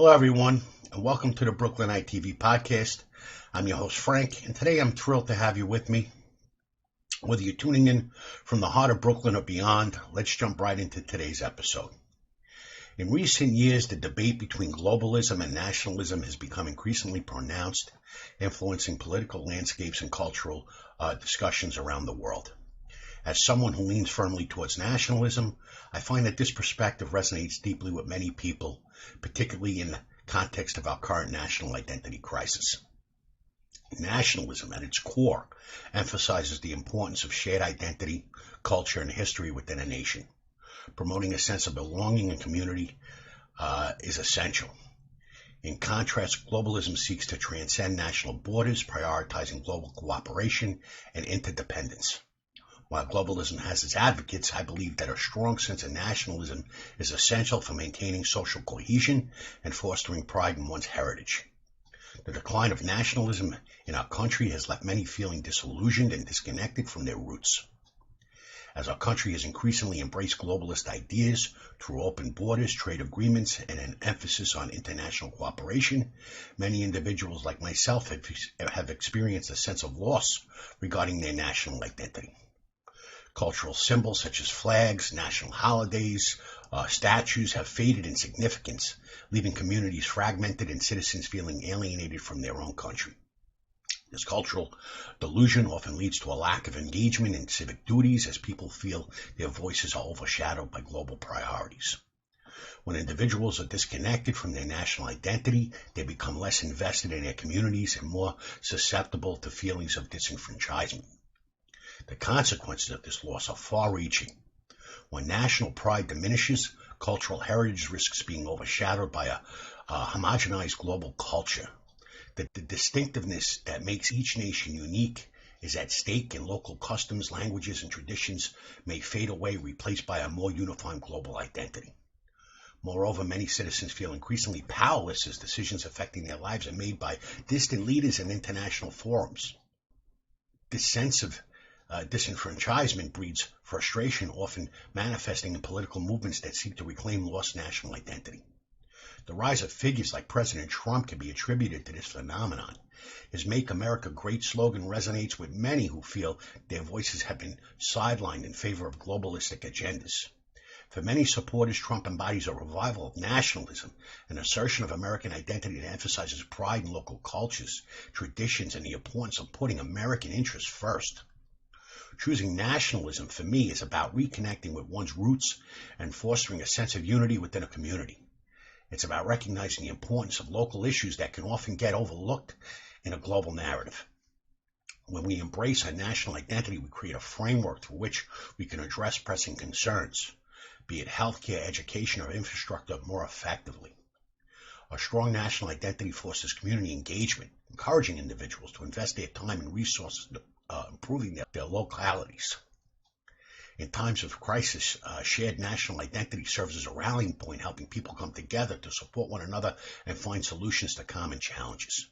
Hello, everyone, and welcome to the Brooklyn ITV podcast. I'm your host, Frank, and today I'm thrilled to have you with me. Whether you're tuning in from the heart of Brooklyn or beyond, let's jump right into today's episode. In recent years, the debate between globalism and nationalism has become increasingly pronounced, influencing political landscapes and cultural discussions around the world. As someone who leans firmly towards nationalism, I find that this perspective resonates deeply with many people, particularly in the context of our current national identity crisis. Nationalism, at its core, emphasizes the importance of shared identity, culture, and history within a nation. Promoting a sense of belonging and community is essential. In contrast, globalism seeks to transcend national borders, prioritizing global cooperation and interdependence. While globalism has its advocates, I believe that a strong sense of nationalism is essential for maintaining social cohesion and fostering pride in one's heritage. The decline of nationalism in our country has left many feeling disillusioned and disconnected from their roots. As our country has increasingly embraced globalist ideas through open borders, trade agreements, and an emphasis on international cooperation, many individuals like myself have experienced a sense of loss regarding their national identity. Cultural symbols such as flags, national holidays, statues have faded in significance, leaving communities fragmented and citizens feeling alienated from their own country. This cultural delusion often leads to a lack of engagement in civic duties as people feel their voices are overshadowed by global priorities. When individuals are disconnected from their national identity, they become less invested in their communities and more susceptible to feelings of disenfranchisement. The consequences of this loss are far-reaching. When national pride diminishes, cultural heritage risks being overshadowed by a homogenized global culture. The distinctiveness that makes each nation unique is at stake, and local customs, languages, and traditions may fade away, replaced by a more uniform global identity. Moreover, many citizens feel increasingly powerless as decisions affecting their lives are made by distant leaders in international forums. This sense of disenfranchisement breeds frustration, often manifesting in political movements that seek to reclaim lost national identity. The rise of figures like President Trump can be attributed to this phenomenon. His Make America Great slogan resonates with many who feel their voices have been sidelined in favor of globalistic agendas. For many supporters, Trump embodies a revival of nationalism, an assertion of American identity that emphasizes pride in local cultures, traditions, and the importance of putting American interests first. Choosing nationalism for me is about reconnecting with one's roots and fostering a sense of unity within a community. It's about recognizing the importance of local issues that can often get overlooked in a global narrative. When we embrace our national identity, we create a framework through which we can address pressing concerns, be it healthcare, education, or infrastructure, more effectively. A strong national identity fosters community engagement, encouraging individuals to invest their time and resources improving their localities. In times of crisis, shared national identity serves as a rallying point, helping people come together to support one another and find solutions to common challenges.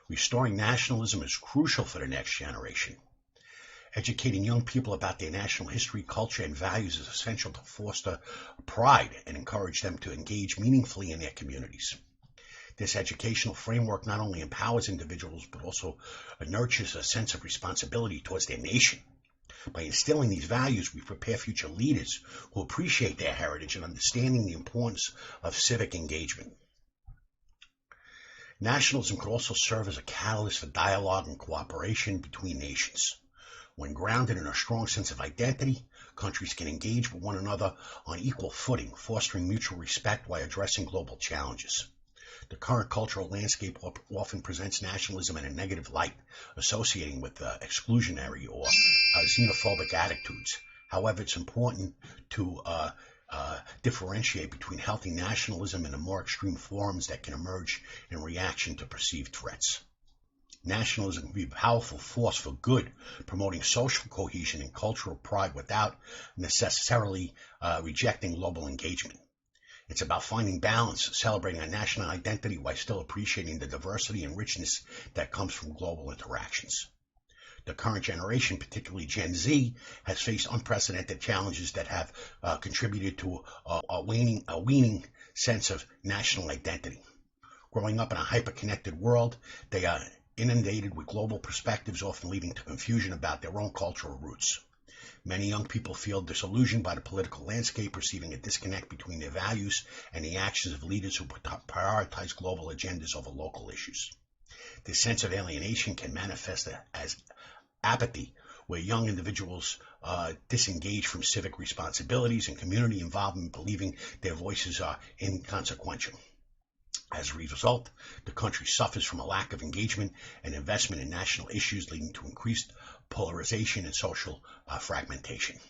Restoring nationalism is crucial for the next generation. Educating young people about their national history, culture, and values is essential to foster pride and encourage them to engage meaningfully in their communities. This educational framework not only empowers individuals, but also nurtures a sense of responsibility towards their nation. By instilling these values, we prepare future leaders who appreciate their heritage and understanding the importance of civic engagement. Nationalism could also serve as a catalyst for dialogue and cooperation between nations. When grounded in a strong sense of identity, countries can engage with one another on equal footing, fostering mutual respect while addressing global challenges. The current cultural landscape often presents nationalism in a negative light, associating with exclusionary or xenophobic attitudes. However, it's important to differentiate between healthy nationalism and the more extreme forms that can emerge in reaction to perceived threats. Nationalism can be a powerful force for good, promoting social cohesion and cultural pride without necessarily rejecting global engagement. It's about finding balance, celebrating our national identity while still appreciating the diversity and richness that comes from global interactions. The current generation, particularly Gen Z, has faced unprecedented challenges that have contributed to a waning sense of national identity. Growing up in a hyper-connected world, they are inundated with global perspectives, often leading to confusion about their own cultural roots. Many young people feel disillusioned by the political landscape, perceiving a disconnect between their values and the actions of leaders who prioritize global agendas over local issues. This sense of alienation can manifest as apathy, where young individuals disengage from civic responsibilities and community involvement, believing their voices are inconsequential. As a result, the country suffers from a lack of engagement and investment in national issues, leading to increased polarization and social fragmentation.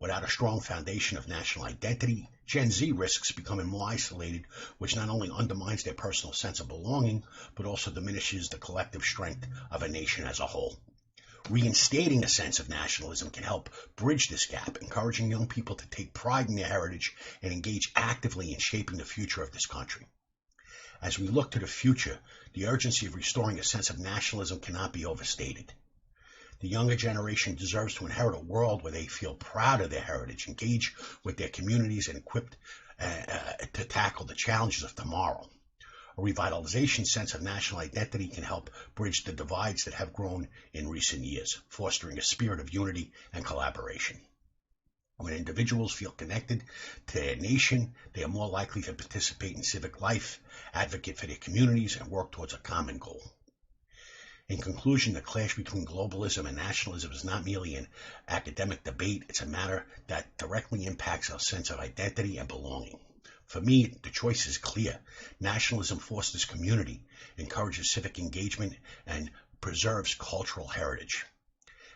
Without a strong foundation of national identity, Gen Z risks becoming more isolated, which not only undermines their personal sense of belonging, but also diminishes the collective strength of a nation as a whole. Reinstating a sense of nationalism can help bridge this gap, encouraging young people to take pride in their heritage and engage actively in shaping the future of this country. As we look to the future, the urgency of restoring a sense of nationalism cannot be overstated. The younger generation deserves to inherit a world where they feel proud of their heritage, engage with their communities, and equipped to tackle the challenges of tomorrow. A revitalization sense of national identity can help bridge the divides that have grown in recent years, fostering a spirit of unity and collaboration. When individuals feel connected to their nation, they are more likely to participate in civic life, advocate for their communities, and work towards a common goal. In conclusion, the clash between globalism and nationalism is not merely an academic debate, it's a matter that directly impacts our sense of identity and belonging. For me, the choice is clear. Nationalism fosters community, encourages civic engagement, and preserves cultural heritage.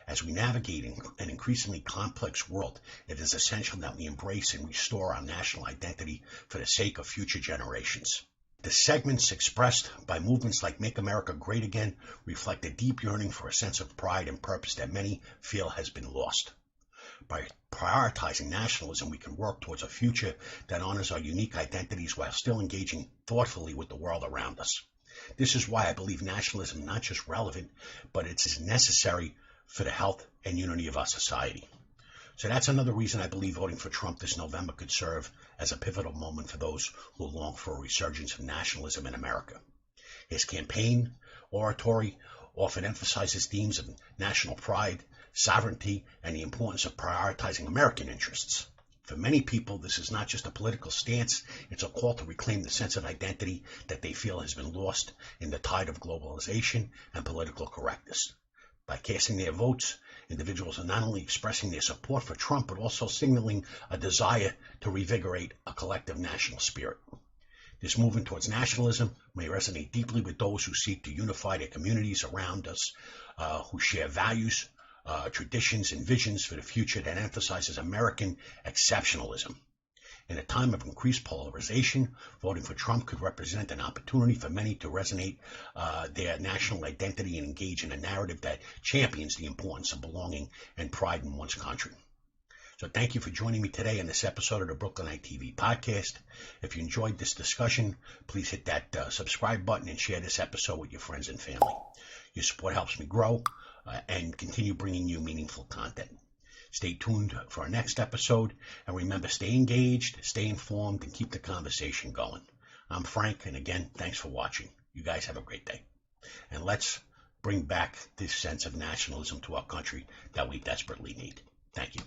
As we navigate an increasingly complex world, it is essential that we embrace and restore our national identity for the sake of future generations. The segments expressed by movements like Make America Great Again reflect a deep yearning for a sense of pride and purpose that many feel has been lost. By prioritizing nationalism, we can work towards a future that honors our unique identities while still engaging thoughtfully with the world around us. This is why I believe nationalism is not just relevant, but it's necessary for the health and unity of our society. So that's another reason I believe voting for Trump this November could serve as a pivotal moment for those who long for a resurgence of nationalism in America. His campaign oratory often emphasizes themes of national pride, sovereignty, and the importance of prioritizing American interests. For many people, this is not just a political stance, it's a call to reclaim the sense of identity that they feel has been lost in the tide of globalization and political correctness. By casting their votes, individuals are not only expressing their support for Trump, but also signaling a desire to revigorate a collective national spirit. This movement towards nationalism may resonate deeply with those who seek to unify their communities around us, who share values, traditions, and visions for the future that emphasizes American exceptionalism. In a time of increased polarization, voting for Trump could represent an opportunity for many to resonate their national identity and engage in a narrative that champions the importance of belonging and pride in one's country. So thank you for joining me today on this episode of the Brooklynite TV podcast. If you enjoyed this discussion, please hit that subscribe button and share this episode with your friends and family. Your support helps me grow and continue bringing you meaningful content. Stay tuned for our next episode, and remember, stay engaged, stay informed, and keep the conversation going. I'm Frank, and again, thanks for watching. You guys have a great day. And let's bring back this sense of nationalism to our country that we desperately need. Thank you.